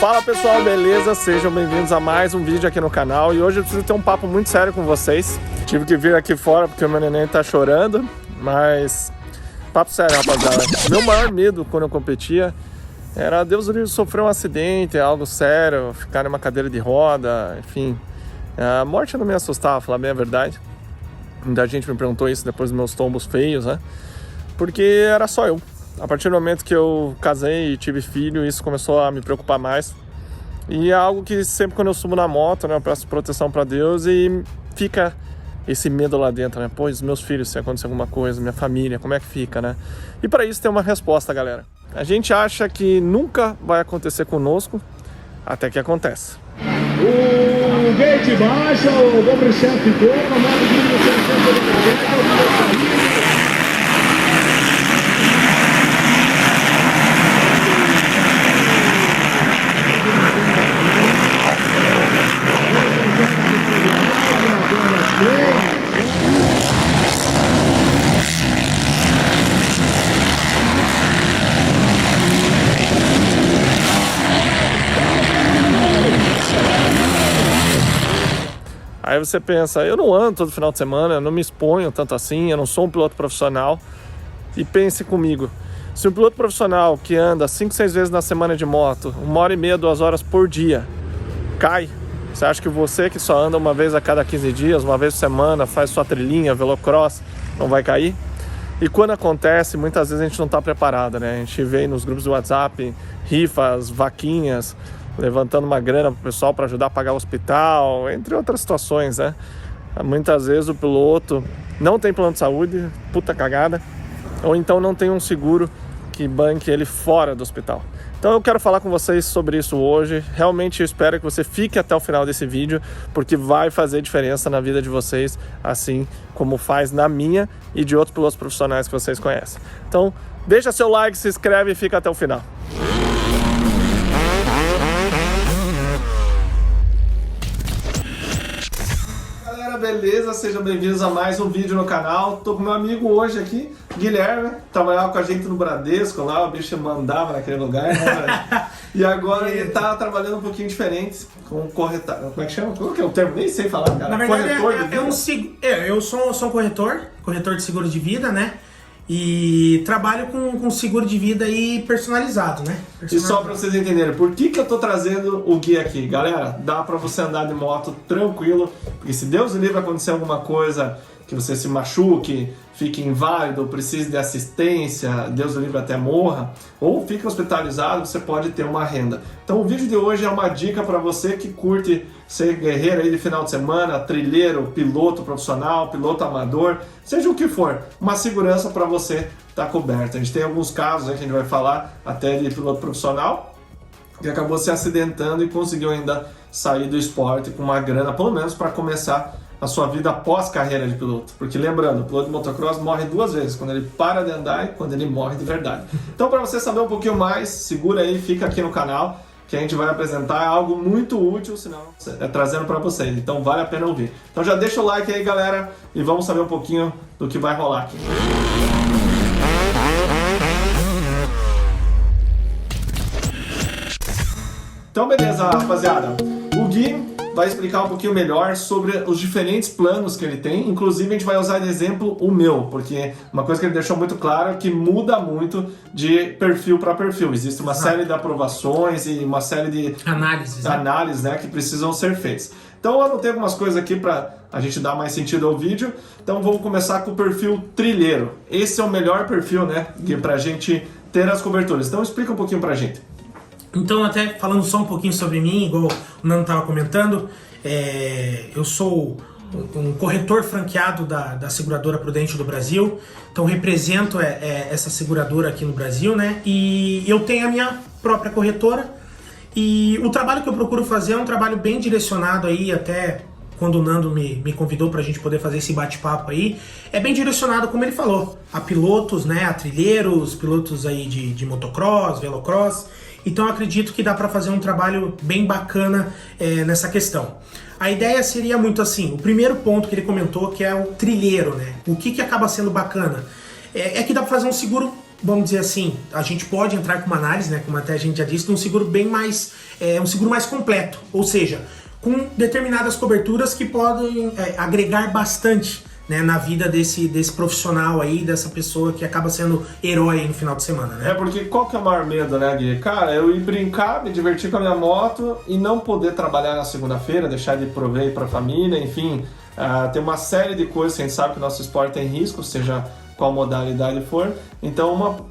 Fala pessoal, beleza? Sejam bem-vindos a mais um vídeo aqui no canal. E hoje eu preciso ter um papo muito sério com vocês. Tive que vir aqui fora porque o meu neném tá chorando, mas papo sério, rapaziada. Meu maior medo quando eu competia era, Deus do livre, sofrer um acidente, algo sério, ficar numa cadeira de roda, enfim. A morte não me assustava, falar bem a verdade. Muita gente me perguntou isso depois dos meus tombos feios, né? Porque era só eu. A partir do momento que eu casei e tive filho, isso começou a me preocupar mais. E é algo que sempre quando eu subo na moto, né, eu peço proteção para Deus e fica esse medo lá dentro, né? Pô, os meus filhos, se acontecer alguma coisa, minha família, como é que fica, né? E para isso tem uma resposta, galera. A gente acha que nunca vai acontecer conosco, até que acontece. O gate baixa, o bom chefe ficou, a moto de Aí você pensa, eu não ando todo final de semana, eu não me exponho tanto assim, eu não sou um piloto profissional. E pense comigo, se um piloto profissional que anda 5, 6 vezes na semana de moto, 1h30, 2 horas por dia, cai, você acha que você que só anda uma vez a cada 15 dias, uma vez por semana, faz sua trilhinha, velocross, não vai cair? E quando acontece, muitas vezes a gente não está preparado, né? A gente vê nos grupos do WhatsApp, rifas, vaquinhas, levantando uma grana pro pessoal para ajudar a pagar o hospital, entre outras situações, né? Muitas vezes o piloto não tem plano de saúde, puta cagada, ou então não tem um seguro que banque ele fora do hospital. Então eu quero falar com vocês sobre isso hoje. Realmente eu espero que você fique até o final desse vídeo, porque vai fazer diferença na vida de vocês, assim como faz na minha e de outros pilotos profissionais que vocês conhecem. Então deixa seu like, se inscreve e fica até o final. Beleza, sejam bem-vindos a mais um vídeo no canal. Tô com meu amigo hoje aqui, Guilherme, trabalhava com a gente no Bradesco lá, o bicho mandava naquele lugar, né? E agora ele tá trabalhando um pouquinho diferente com corretor. Como é que chama? Qual que é o termo? Nem sei falar, cara. Na verdade, corretor eu sou um corretor de seguro de vida, né? E trabalho com seguro de vida aí personalizado, né? E só pra vocês entenderem, por que eu tô trazendo o Gui aqui? Galera, dá pra você andar de moto tranquilo, porque se Deus o livre acontecer alguma coisa, que você se machuque, fique inválido, precise de assistência, Deus o livre até morra, ou fique hospitalizado, você pode ter uma renda. Então o vídeo de hoje é uma dica para você que curte ser guerreiro aí de final de semana, trilheiro, piloto profissional, piloto amador, seja o que for, uma segurança para você estar coberto. A gente tem alguns casos aí que a gente vai falar até de piloto profissional que acabou se acidentando e conseguiu ainda sair do esporte com uma grana, pelo menos para começar a sua vida após carreira de piloto. Porque lembrando, o piloto de motocross morre 2 vezes, quando ele para de andar e quando ele morre de verdade. Então para você saber um pouquinho mais, segura aí, fica aqui no canal, que a gente vai apresentar algo muito útil, senão trazendo para vocês. Então vale a pena ouvir. Então já deixa o like aí, galera, e vamos saber um pouquinho do que vai rolar aqui. Então beleza, rapaziada. O Gui vai explicar um pouquinho melhor sobre os diferentes planos que ele tem. Inclusive a gente vai usar de exemplo o meu, porque uma coisa que ele deixou muito claro é que muda muito de perfil para perfil. Existe uma série de aprovações e uma série de análises, né, que precisam ser feitas. Então eu anotei algumas coisas aqui para a gente dar mais sentido ao vídeo. Então vamos começar com o perfil trilheiro. Esse é o melhor perfil, né, pra gente ter as coberturas. Então explica um pouquinho pra gente. Então, até falando só um pouquinho sobre mim, igual o Nando estava comentando, eu sou um corretor franqueado da seguradora Prudente do Brasil, então represento essa seguradora aqui no Brasil, né? E eu tenho a minha própria corretora, e o trabalho que eu procuro fazer é um trabalho bem direcionado aí, até quando o Nando me convidou para a gente poder fazer esse bate-papo aí, é bem direcionado, como ele falou, a pilotos, né, a trilheiros, pilotos aí de motocross, velocross. Então eu acredito que dá para fazer um trabalho bem bacana nessa questão. A ideia seria muito assim, o primeiro ponto que ele comentou, que é o trilheiro, né? O que acaba sendo bacana? É que dá para fazer um seguro vamos dizer assim, a gente pode entrar com uma análise, né, como até a gente já disse, de um seguro bem mais, um seguro mais completo, ou seja, com determinadas coberturas que podem agregar bastante, né, na vida desse profissional aí, dessa pessoa que acaba sendo herói aí no final de semana, né? Porque qual que é o maior medo, né, Gui? Cara, eu ir brincar, me divertir com a minha moto e não poder trabalhar na segunda-feira, deixar de prover para a família, enfim, tem uma série de coisas que a gente sabe que o nosso esporte tem risco, seja qual modalidade for. Então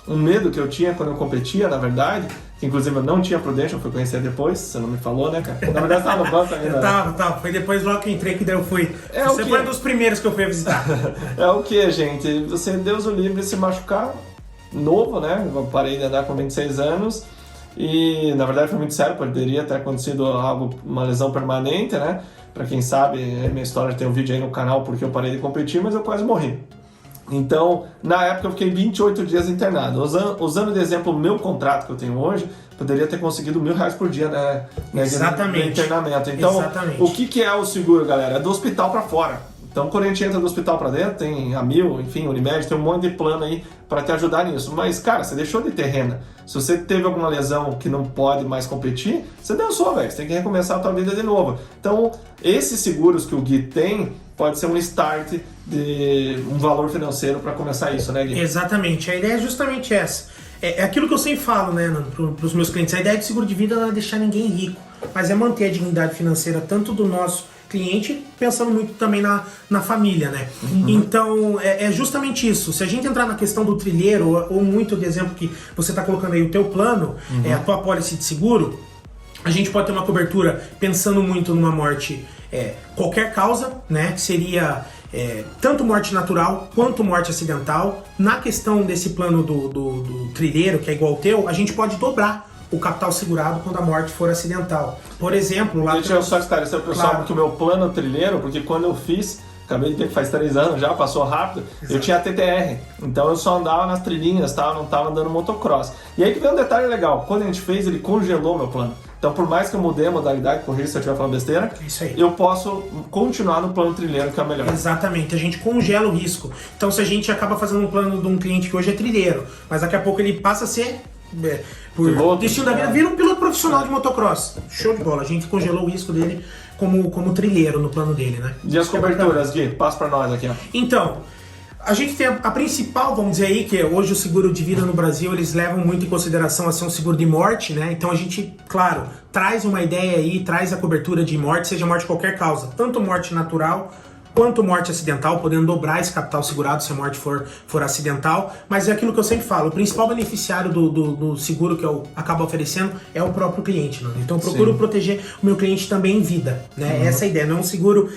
um medo que eu tinha quando eu competia, na verdade, que inclusive eu não tinha Prudential, eu fui conhecer depois, você não me falou, né, cara? Na verdade você tava no banco ainda. Tava. Foi depois logo que eu entrei que daí eu fui. Você foi um dos primeiros que eu fui a visitar. É o que, gente? Você, Deus o livre, se machucar novo, né? Eu parei de andar com 26 anos e, na verdade, foi muito sério, poderia ter acontecido uma lesão permanente, né? Pra quem sabe, minha história tem um vídeo aí no canal porque eu parei de competir, mas eu quase morri. Então, na época eu fiquei 28 dias internado. Usando de exemplo o meu contrato que eu tenho hoje, poderia ter conseguido R$1.000 por dia, né? Exatamente. De internamento. Então, exatamente. O que é o seguro, galera? É do hospital para fora. Então, quando a gente entra do hospital para dentro, tem a Mil, enfim, Unimed, tem um monte de plano aí para te ajudar nisso. Mas, cara, você deixou de ter renda. Se você teve alguma lesão que não pode mais competir, você dançou, velho. Você tem que recomeçar a tua vida de novo. Então, esses seguros que o Gui tem, pode ser um start de um valor financeiro para começar isso, né, Gui? Exatamente. A ideia é justamente essa. É aquilo que eu sempre falo, né, para os meus clientes. A ideia de seguro de vida não é deixar ninguém rico, mas é manter a dignidade financeira tanto do nosso cliente, pensando muito também na família, né? Uhum. Então, é justamente isso. Se a gente entrar na questão do trilheiro, ou muito de exemplo que você está colocando aí, o teu plano, a tua apólice de seguro, a gente pode ter uma cobertura pensando muito numa morte, qualquer causa, né? Que seria tanto morte natural quanto morte acidental. Na questão desse plano do trilheiro, que é igual ao teu, a gente pode dobrar o capital segurado quando a morte for acidental. Por exemplo, lá... Deixa eu só esclarecer o pessoal, porque o meu plano trilheiro, porque quando eu fiz, acabei de ter que faz 3 anos já, passou rápido, eu tinha TTR, então eu só andava nas trilhinhas, não tava andando motocross. E aí que vem um detalhe legal, quando a gente fez, ele congelou meu plano. Então, por mais que eu mudei a modalidade, corrija se eu estiver falando besteira, isso aí, eu posso continuar no plano trilheiro, que é o melhor. Exatamente, a gente congela o risco. Então, se a gente acaba fazendo um plano de um cliente que hoje é trilheiro, mas daqui a pouco ele passa a ser... por destino da vida, vira um piloto profissional de motocross. Show de bola, a gente congelou o risco dele como trilheiro no plano dele, né? E as coberturas, Gui? Passa pra nós aqui, ó. Então, a gente tem a principal, vamos dizer aí, que hoje o seguro de vida no Brasil, eles levam muito em consideração a ser um seguro de morte, né? Então a gente, claro, traz uma ideia aí, traz a cobertura de morte, seja morte de qualquer causa, tanto morte natural quanto morte acidental, podendo dobrar esse capital segurado se a morte for acidental, mas é aquilo que eu sempre falo, o principal beneficiário do seguro que eu acabo oferecendo é o próprio cliente, né? Então eu procuro proteger o meu cliente também em vida, né? Essa é a ideia, não é um seguro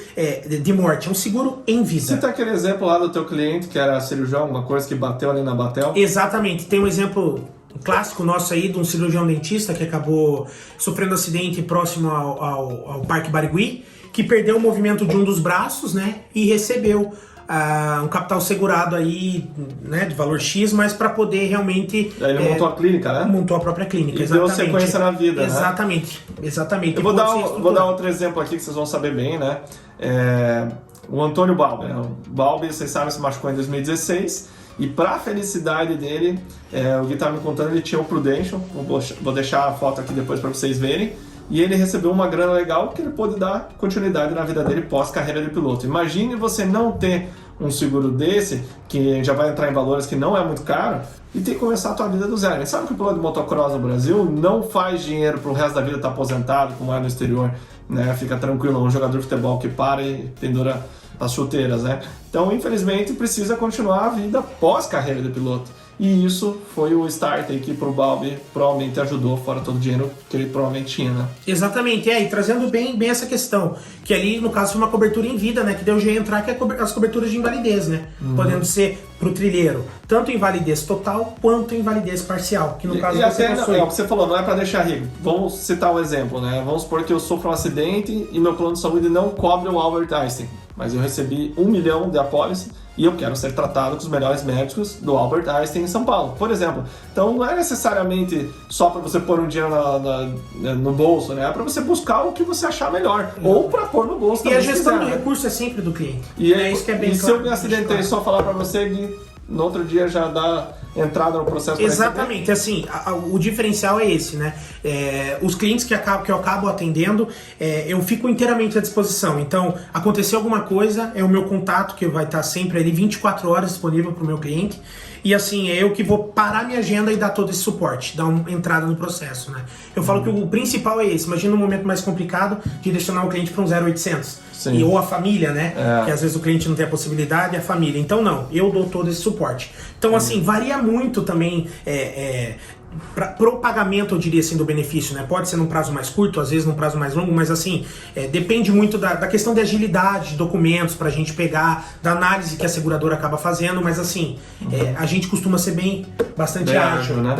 de morte, é um seguro em vida. Cita aquele exemplo lá do teu cliente, que era cirurgião, uma coisa que bateu ali na Batel. Exatamente, tem um exemplo clássico nosso aí de um cirurgião dentista que acabou sofrendo acidente próximo ao Parque Barigui, que perdeu o movimento de um dos braços, né, e recebeu um capital segurado aí, né, de valor X, mas para poder realmente... Aí ele montou a clínica, né? Montou a própria clínica, e exatamente. Deu sequência na vida, Exatamente. Eu vou dar outro exemplo aqui que vocês vão saber bem, né? O Antônio Balbi, né? O Balbi, vocês sabem, se machucou em 2016 e para a felicidade dele, o Gui estava me contando, ele tinha o Prudential, vou deixar a foto aqui depois para vocês verem. E ele recebeu uma grana legal que ele pôde dar continuidade na vida dele pós-carreira de piloto. Imagine você não ter um seguro desse, que já vai entrar em valores que não é muito caro, e ter que começar a tua vida do zero. A gente sabe que o piloto de motocross no Brasil não faz dinheiro pro resto da vida estar aposentado, como é no exterior, né? Fica tranquilo, um jogador de futebol que para e pendura as chuteiras, né? Então, infelizmente, precisa continuar a vida pós-carreira de piloto. E isso foi o start aí que pro Balbi provavelmente ajudou, fora todo o dinheiro que ele provavelmente tinha, né? Exatamente, e trazendo bem essa questão, que ali no caso foi uma cobertura em vida, né? Que deu já entrar que as coberturas de invalidez, né? Podendo ser pro trilheiro, tanto invalidez total quanto invalidez parcial, que no caso você passou. É o que você falou, não é para deixar rico. Vamos citar um exemplo, né? Vamos supor que eu sofro um acidente e meu plano de saúde não cobre o Albert Einstein, mas eu recebi 1 milhão de apólice e eu quero ser tratado com os melhores médicos do Albert Einstein em São Paulo, por exemplo. Então não é necessariamente só para você pôr um dinheiro no bolso, né? É para você buscar o que você achar melhor, ou para pôr no bolso. E a gestão do recurso é sempre do cliente. E isso que é bem claro. Se eu me acidentei, só falar para você, Gui, no outro dia já dá entrada no processo para Exatamente, assim, o diferencial é esse, né? Os clientes que eu acabo atendendo, eu fico inteiramente à disposição. Então, aconteceu alguma coisa, é o meu contato que vai estar sempre ali 24 horas disponível para o meu cliente. E assim, é eu que vou parar minha agenda e dar todo esse suporte, dar uma entrada no processo, né? Eu falo que o principal é esse. Imagina um momento mais complicado de direcionar o cliente para um 0800. Ou a família, né? Que às vezes o cliente não tem a possibilidade, e a família. Então não, eu dou todo esse suporte. Então assim, varia muito também pro pagamento, eu diria assim, do benefício, né? Pode ser num prazo mais curto, às vezes num prazo mais longo, mas assim, depende muito da questão de agilidade de documentos pra gente pegar, da análise que a seguradora acaba fazendo, mas assim, a gente costuma ser bastante ágil, né?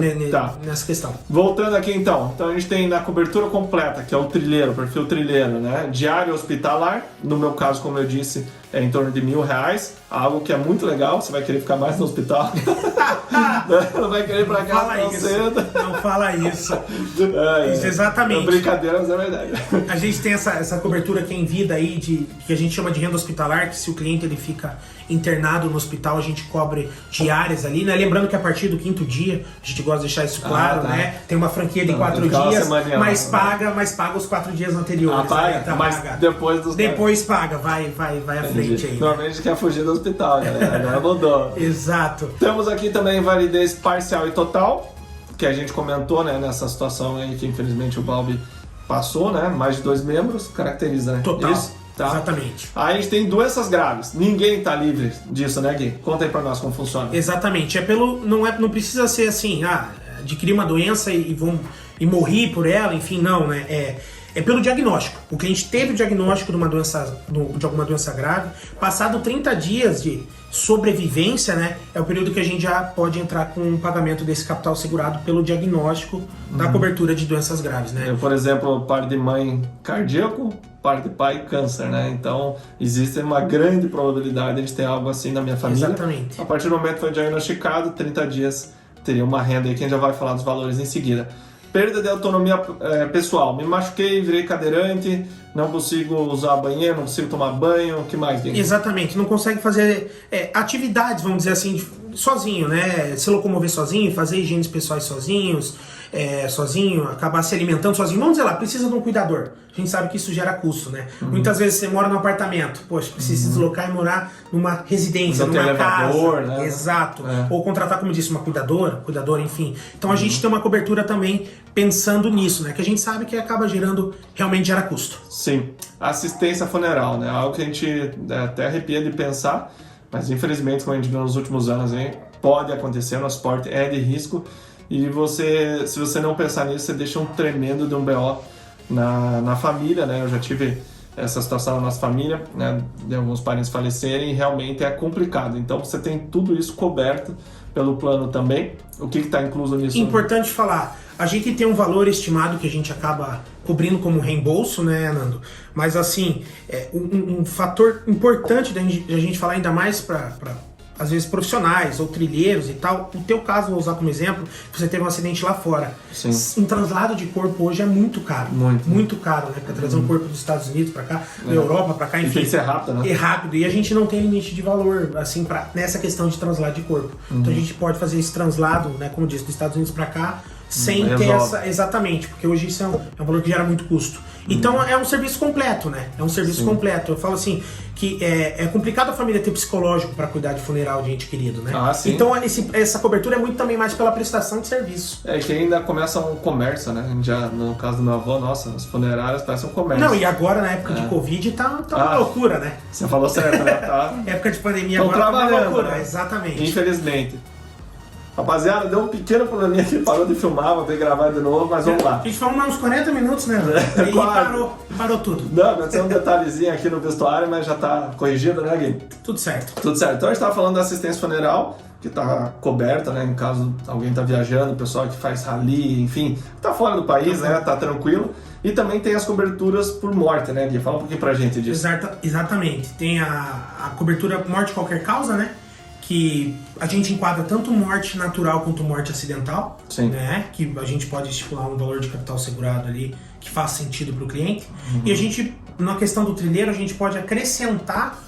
Nessa questão. Voltando aqui então a gente tem na cobertura completa, que é o trilheiro, o perfil trilheiro, né? Diária hospitalar, no meu caso, como eu disse, é em torno de R$1.000, algo que é muito legal, você vai querer ficar mais no hospital. Não vai querer ir pra casa tão cedo. Não fala isso. Isso, exatamente. É brincadeira, mas é verdade. A gente tem essa cobertura aqui em vida aí, que a gente chama de renda hospitalar, que se o cliente ele fica internado no hospital, a gente cobre diárias ali, né? Lembrando que a partir do 5º dia, a gente gosta de deixar isso claro, né? Tem uma franquia de 4 dias, mas paga os 4 dias anteriores. Mas depois paga, vai à frente aí. Normalmente a gente quer fugir do hospital, né? Agora mudou. Exato. Temos aqui também validez parcial e total, que a gente comentou, né? Nessa situação aí que infelizmente o Balbi passou, né? Mais de 2 membros, caracteriza, né? Total. Isso? Tá. Exatamente. Aí a gente tem doenças graves. Ninguém tá livre disso, né, Gui? Conta aí pra nós como funciona. Exatamente. Não precisa ser assim, adquirir uma doença e morrer por ela, enfim, não, né? É pelo diagnóstico. O cliente teve o diagnóstico de alguma doença grave, passado 30 dias de sobrevivência, né? É o período que a gente já pode entrar com o pagamento desse capital segurado pelo diagnóstico da cobertura de doenças graves, né? Por exemplo, par de mãe cardíaco, par de pai câncer, né? Então, existe uma grande probabilidade de ter algo assim na minha família. Exatamente. A partir do momento que foi diagnosticado, 30 dias teria uma renda aí, que a gente já vai falar dos valores em seguida. Perda de autonomia pessoal. Me machuquei, virei cadeirante, não consigo usar banheiro, não consigo tomar banho, o que mais, Diego? Exatamente, não consegue fazer atividades, vamos dizer assim, sozinho, né? Se locomover sozinho, fazer higienes pessoais sozinho, acabar se alimentando sozinho. Vamos dizer lá, precisa de um cuidador. A gente sabe que isso gera custo, né? Muitas vezes você mora num apartamento, poxa, precisa se deslocar e morar numa residência, numa casa. Né? Exato. Ou contratar, como eu disse, uma cuidadora, enfim. Então a gente tem uma cobertura também pensando nisso, né? Que a gente sabe que realmente gera custo. Sim. Assistência funeral, né? Algo que a gente até arrepia de pensar, mas infelizmente, como a gente viu nos últimos anos, pode acontecer, nosso esporte é de risco. E se você não pensar nisso, você deixa um tremendo de um BO na família, né? Eu já tive essa situação na nossa família, né? De alguns parentes falecerem, e realmente é complicado. Então você tem tudo isso coberto pelo plano também. O que está incluso nisso? Importante falar, a gente tem um valor estimado que a gente acaba cobrindo como reembolso, né, Nando? Mas assim, um fator importante da gente falar, ainda mais para às vezes profissionais ou trilheiros e tal. O teu caso, vou usar como exemplo, você teve um acidente lá fora. Sim. Um traslado de corpo hoje é muito caro. Muito caro, né? Para trazer um corpo dos Estados Unidos para cá, da Europa para cá, enfim. E tem que ser rápido, né? É rápido. E a gente não tem limite de valor, assim, nessa questão de translado de corpo. Então a gente pode fazer esse translado, né, como disse, dos Estados Unidos para cá, sem ter essa... Exatamente, porque hoje isso é um valor que gera muito custo. Então é um serviço completo, né? É um serviço completo. Eu falo assim, que é complicado a família ter psicológico para cuidar de funeral de ente querido, né? Então essa cobertura é muito também mais pela prestação de serviço. Que ainda começa um comércio, né? Já no caso do meu avô, nossa, as funerárias parecem um comércio. Não, e agora na época de Covid tá uma loucura, né? Você falou certo, né? Época de pandemia agora tá uma loucura, né? Exatamente. Infelizmente. Rapaziada, deu um pequeno probleminha aqui, parou de filmar, vou ter que gravar de novo, mas vamos lá. A gente falou uns 40 minutos, né? E parou tudo. Não, vai ser um detalhezinho aqui no vestuário, mas já tá corrigido, né, Gui? Tudo certo. Tudo certo. Então a gente tava falando da assistência funeral, que tá coberta, né, em caso alguém tá viajando, o pessoal que faz rally, enfim, tá fora do país, né, tá tranquilo. E também tem as coberturas por morte, né, Gui? Fala um pouquinho pra gente disso. Exatamente. Tem a cobertura por morte de qualquer causa, né? Que a gente enquadra tanto morte natural quanto morte acidental, né? Que a gente pode estipular um valor de capital segurado ali que faz sentido para o cliente. E a gente, na questão do trilheiro, a gente pode acrescentar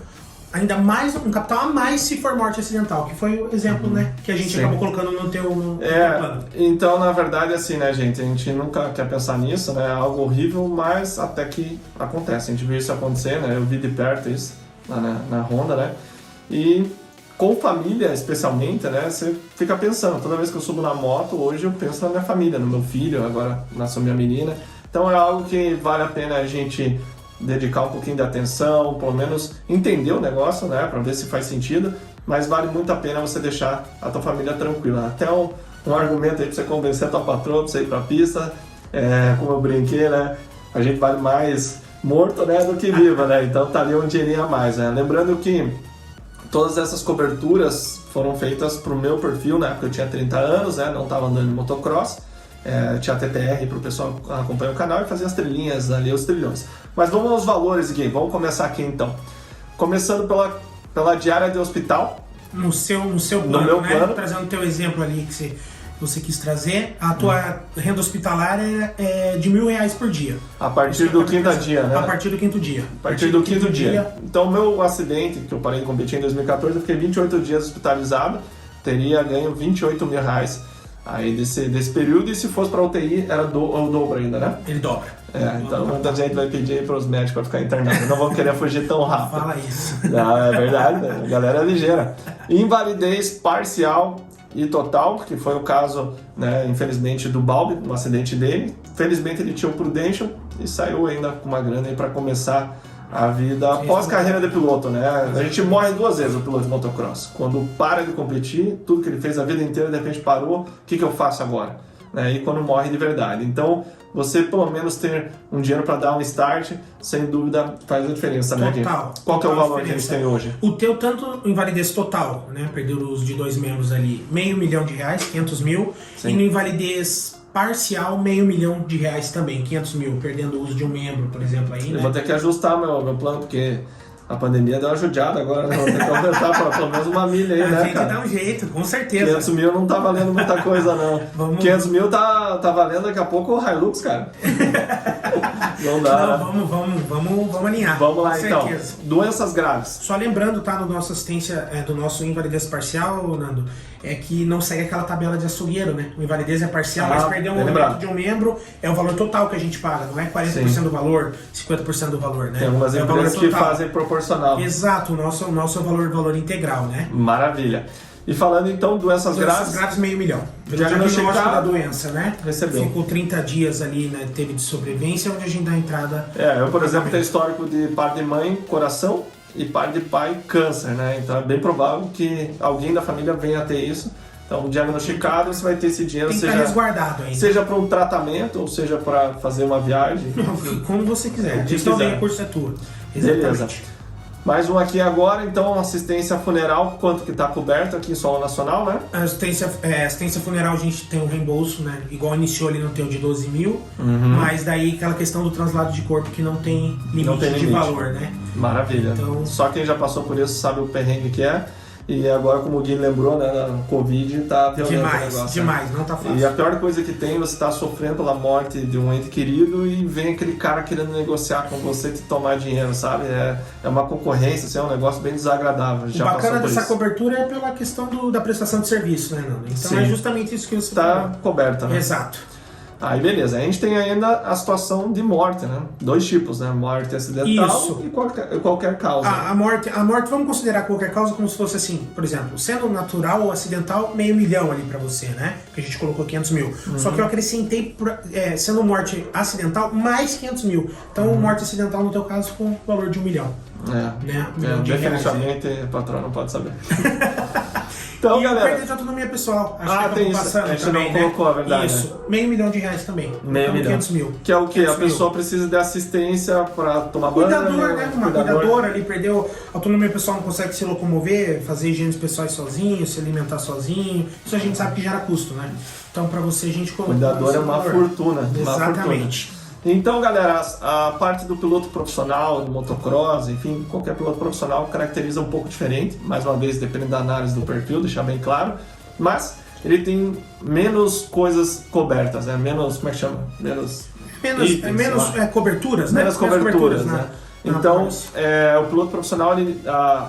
ainda mais, um capital a mais se for morte acidental, que foi o exemplo, né, que a gente acabou colocando no teu plano. Então, na verdade, assim, né, gente, a gente nunca quer pensar nisso, né, é algo horrível, mas até que acontece, a gente viu isso acontecer, né, eu vi de perto isso lá na Honda, né, e com família, especialmente, né, você fica pensando, toda vez que eu subo na moto, hoje eu penso na minha família, no meu filho, agora nasceu minha menina, então é algo que vale a pena a gente dedicar um pouquinho de atenção, pelo menos entender o negócio, né, para ver se faz sentido, mas vale muito a pena você deixar a tua família tranquila. Até um argumento aí para você convencer a tua patroa para você ir para a pista, como eu brinquei, né, a gente vale mais morto, né, do que vivo, né, então tá ali um dinheirinho a mais, né. Lembrando que todas essas coberturas foram feitas pro meu perfil, na época eu tinha 30 anos, né, não estava andando de motocross, tinha TTR para o pessoal acompanhar o canal e fazer as trilhinhas ali, os trilhões. Mas vamos aos valores, Gui. Vamos começar aqui então. Começando pela diária de hospital. No seu plano, no meu plano. Trazendo o teu exemplo ali que você quis trazer, a tua renda hospitalária é de R$1.000 por dia. A partir do quinto dia, né? A partir do quinto dia. A partir do quinto dia. Então, o meu acidente, que eu parei de competir em 2014, eu fiquei 28 dias hospitalizado, teria ganho R$28.000 aí desse período, e se fosse para UTI, era o dobro ainda, né? Ele dobra. Então muita gente vai pedir para os médicos para ficar internado. Não vão querer fugir tão rápido. Fala isso. Não, é verdade, né? A galera é ligeira. Invalidez parcial e total, que foi o caso, né, infelizmente, do Balbi, no acidente dele. Felizmente ele tinha um Prudential e saiu ainda com uma grana aí para começar a vida após carreira de piloto, né? A gente morre 2 vezes, o piloto de motocross. Quando para de competir, tudo que ele fez a vida inteira, de repente parou, o que eu faço agora? E quando morre de verdade. Então, você pelo menos ter um dinheiro para dar um start, sem dúvida faz a diferença, né? Total. Qual que é o valor que a gente tem hoje? O teu, tanto invalidez total, né? Perdeu o uso de 2 membros ali, R$500 mil, 500 mil. Sim. E no invalidez parcial, R$500 mil também, 500 mil, perdendo o uso de um membro, por exemplo. Aí, eu vou ter que ajustar meu plano, porque a pandemia deu uma judiada agora, né? Vou ter que aumentar para pelo menos 1 milha aí, né, cara? Dá um jeito, com certeza. 500 mil não tá valendo muita coisa, não. 500 mil tá valendo daqui a pouco o Hilux, cara. Não dá. Não, vamos alinhar. Vamos lá, com então. certeza. Doenças graves. Só lembrando, tá, no nosso assistência, do nosso invalidez parcial, Nando, é que não segue aquela tabela de açougueiro, né? O invalidez é parcial, mas perder um movimento de um membro é o valor total que a gente paga, não é 40% Sim. do valor, 50% do valor, né? Tem algumas empresas que fazem proporcional. Exato, o nosso é o valor integral, né? Maravilha. E falando então, doenças graves. R$500 mil. Diagnóstico da doença, né? Recebeu. Ficou 30 dias ali, né? Teve de sobrevivência, onde a gente dá a entrada. Eu, por exemplo, tenho histórico de par de mãe, coração, e par de pai, câncer, né? Então é bem provável que alguém da família venha a ter isso. Então, diagnosticado, você vai ter esse dinheiro, tem que estar resguardado ainda. Seja para um tratamento, ou seja para fazer uma viagem. Como você quiser. A gestão do recurso é tua. Beleza. Mais um aqui agora, então, assistência funeral, quanto que está coberto aqui em solo nacional, né? A assistência funeral a gente tem um reembolso, né? Igual iniciou ali no teu de 12 mil, mas daí aquela questão do translado de corpo que não tem limite de valor, né? Maravilha. Então, só quem já passou por isso sabe o perrengue que é. E agora, como o Gui lembrou, né, a Covid tá violando o negócio. Demais, não tá fácil. E a pior coisa que tem, você tá sofrendo pela morte de um ente querido e vem aquele cara querendo negociar com você te tomar dinheiro, sabe? É uma concorrência, assim, é um negócio bem desagradável. O bacana dessa cobertura é pela questão da prestação de serviço, né, Nando? Então Sim. É justamente isso que você tá coberta, né? Exato. Aí beleza, a gente tem ainda a situação de morte, né? 2 tipos, né? Morte acidental Isso. E qualquer causa. A morte, vamos considerar qualquer causa como se fosse assim, por exemplo, sendo natural ou acidental, R$500 mil ali pra você, né? Que a gente colocou 500 mil. Só que eu acrescentei, sendo morte acidental, mais 500 mil. Então, morte acidental, no teu caso, com o valor de R$1 milhão. Né? Definitivamente, o patrão não pode saber. Então, e galera, perda de autonomia pessoal. Acho que tem isso. A gente também, não colocou, a verdade. Isso. R$500 mil também. R$500 mil. 500 mil. Que é o quê? A pessoa precisa de assistência para tomar banho. Cuidador, né? Uma cuidadora ali, perdeu a autonomia pessoal, não consegue se locomover, fazer higienes pessoais sozinho, se alimentar sozinho. Isso a gente sabe que gera custo, né? Então, para você, a gente colocou. Cuidador é uma fortuna. Exatamente. Então, galera, a parte do piloto profissional, do motocross, enfim, qualquer piloto profissional caracteriza um pouco diferente. Mais uma vez, dependendo da análise do perfil, deixar bem claro. Mas ele tem menos coisas cobertas, né? Menos, como é que chama? Menos itens, coberturas, né? Menos coberturas, né? Então, o piloto profissional,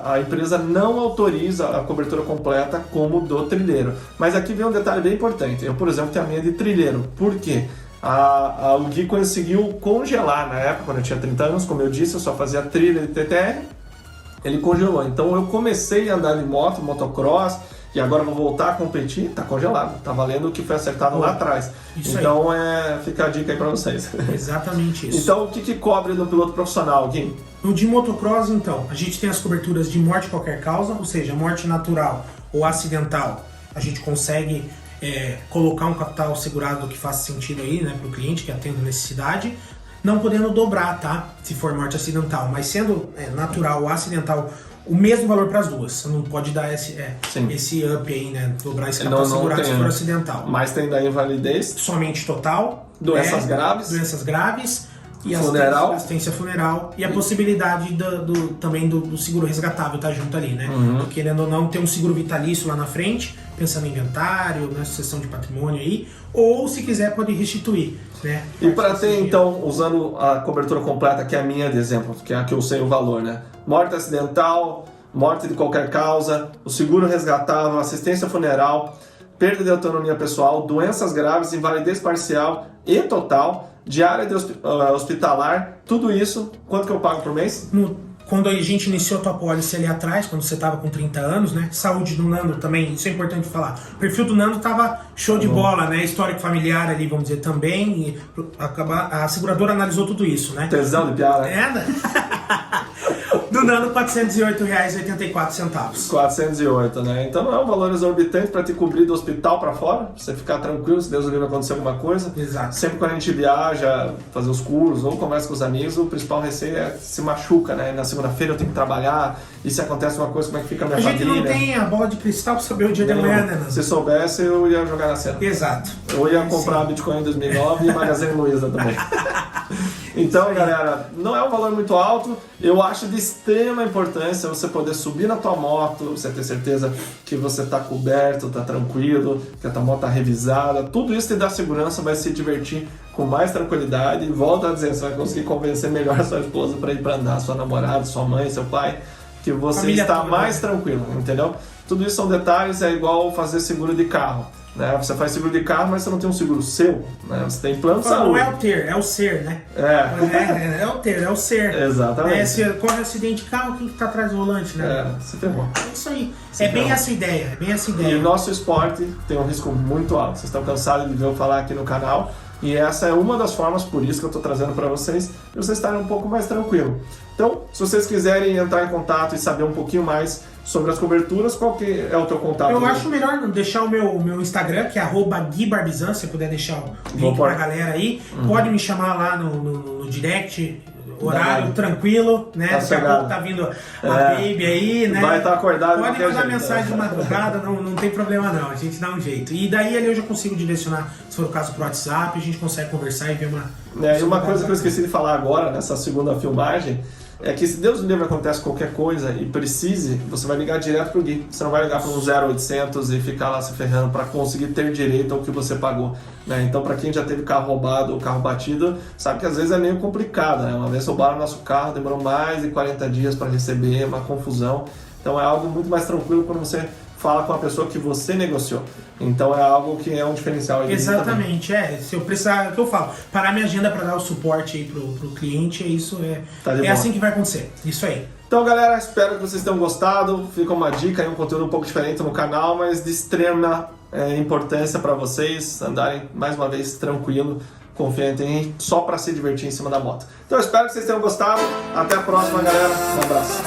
a empresa não autoriza a cobertura completa como do trilheiro. Mas aqui vem um detalhe bem importante. Eu, por exemplo, tenho a minha de trilheiro. Por quê? O Gui conseguiu congelar na época, quando eu tinha 30 anos, como eu disse, eu só fazia trilha de TTR, ele congelou. Então eu comecei a andar de moto, motocross, e agora vou voltar a competir, tá congelado, tá valendo o que foi acertado lá atrás. Então fica a dica aí pra vocês. Exatamente isso. Então o que cobre no piloto profissional, Gui? No de motocross, então, a gente tem as coberturas de morte de qualquer causa, ou seja, morte natural ou acidental, a gente consegue colocar um capital segurado que faça sentido aí, né, para o cliente que atenda necessidade, não podendo dobrar, tá? Se for morte acidental, mas sendo natural ou acidental, o mesmo valor para as duas. Você não pode dar esse up aí, né? Dobrar esse capital segurado se for acidental. Mas tem da invalidez? Somente total. Doenças graves? Doenças graves. E funeral. Assistência funeral e a possibilidade também do seguro resgatável tá junto ali, né? Porque querendo ou não, ter um seguro vitalício lá na frente, pensando em inventário, né, sucessão de patrimônio aí, ou se quiser pode restituir, né? E para ter então, usando a cobertura completa, que é a minha de exemplo, que é a que eu sei o valor, né? Morte acidental, morte de qualquer causa, o seguro resgatável, assistência funeral, perda de autonomia pessoal, doenças graves, invalidez parcial e total, diária de hospitalar, tudo isso, quanto que eu pago por mês? Quando a gente iniciou a tua pólice ali atrás, quando você estava com 30 anos, né? Saúde do Nando também, isso é importante falar. O perfil do Nando tava show de bola, né? Histórico familiar ali, vamos dizer, também. E a seguradora analisou tudo isso, né? Tesão de piada. Né? Do Nando, R$ 408,84. 408, né? Então não é um valor exorbitante para te cobrir do hospital para fora, pra você ficar tranquilo se Deus o livre acontecer alguma coisa. Exato. Sempre quando a gente viaja, fazer os cursos ou conversa com os amigos, o principal receio é se machuca, né? Na segunda-feira eu tenho que trabalhar, e se acontece uma coisa, como é que fica a minha família? A gente não tem a bola de cristal para saber o dia de amanhã, né, Nando? Se soubesse, eu ia jogar na cena. Exato. Eu ia comprar Bitcoin em 2009 e Magazine Luiza também. Então, galera, não é um valor muito alto. Eu acho de extrema importância você poder subir na tua moto, você ter certeza que você está coberto, está tranquilo, que a tua moto está revisada. Tudo isso te dá segurança, vai se divertir com mais tranquilidade. E volta a dizer, você vai conseguir convencer melhor a sua esposa para ir para andar, sua namorada, sua mãe, seu pai, que você família está toda, mais tranquilo, entendeu? Tudo isso são detalhes, é igual fazer seguro de carro. Né? Você faz seguro de carro, mas você não tem um seguro seu, né? Você tem plano de saúde. Não é o ter, é o ser, né? É o ter, é o ser. Exatamente. Se corre um acidente de carro, quem que tá atrás do volante, né? Se ferrou. É isso aí. Bem essa ideia, E o nosso esporte tem um risco muito alto. Vocês estão cansados de ver eu falar aqui no canal. E essa é uma das formas, por isso que eu estou trazendo para vocês, para vocês estarem um pouco mais tranquilos. Então, se vocês quiserem entrar em contato e saber um pouquinho mais sobre as coberturas, qual que é o teu contato? Eu acho melhor deixar o meu Instagram, que é @GuiBarbizan, se você puder deixar o link pra galera aí. Pode me chamar lá no direct, horário tranquilo, né? Daqui a pouco tá vindo a Baby aí, né? Vai estar acordado. Pode mandar mensagem de madrugada, não tem problema não, a gente dá um jeito. E daí ali eu já consigo direcionar, se for o caso, pro WhatsApp, a gente consegue conversar e ver uma... E uma coisa que eu esqueci de falar agora, nessa segunda filmagem, é que se Deus o livre acontece qualquer coisa e precise, você vai ligar direto pro Gui. Você não vai ligar para um 0800 e ficar lá se ferrando para conseguir ter direito ao que você pagou, né? Então, para quem já teve carro roubado ou carro batido, sabe que às vezes é meio complicado, né? Uma vez roubaram nosso carro, demorou mais de 40 dias para receber, uma confusão. Então é algo muito mais tranquilo quando você fala com a pessoa que você negociou. Então é algo que é um diferencial. Exatamente, se eu precisar, é o que eu falo, parar minha agenda para dar o suporte aí pro cliente, é assim que vai acontecer, isso aí. Então, galera, espero que vocês tenham gostado. Fica uma dica aí, um conteúdo um pouco diferente no canal, mas de extrema importância para vocês andarem mais uma vez tranquilo, confiante em só para se divertir em cima da moto. Então, eu espero que vocês tenham gostado. Até a próxima, galera. Um abraço.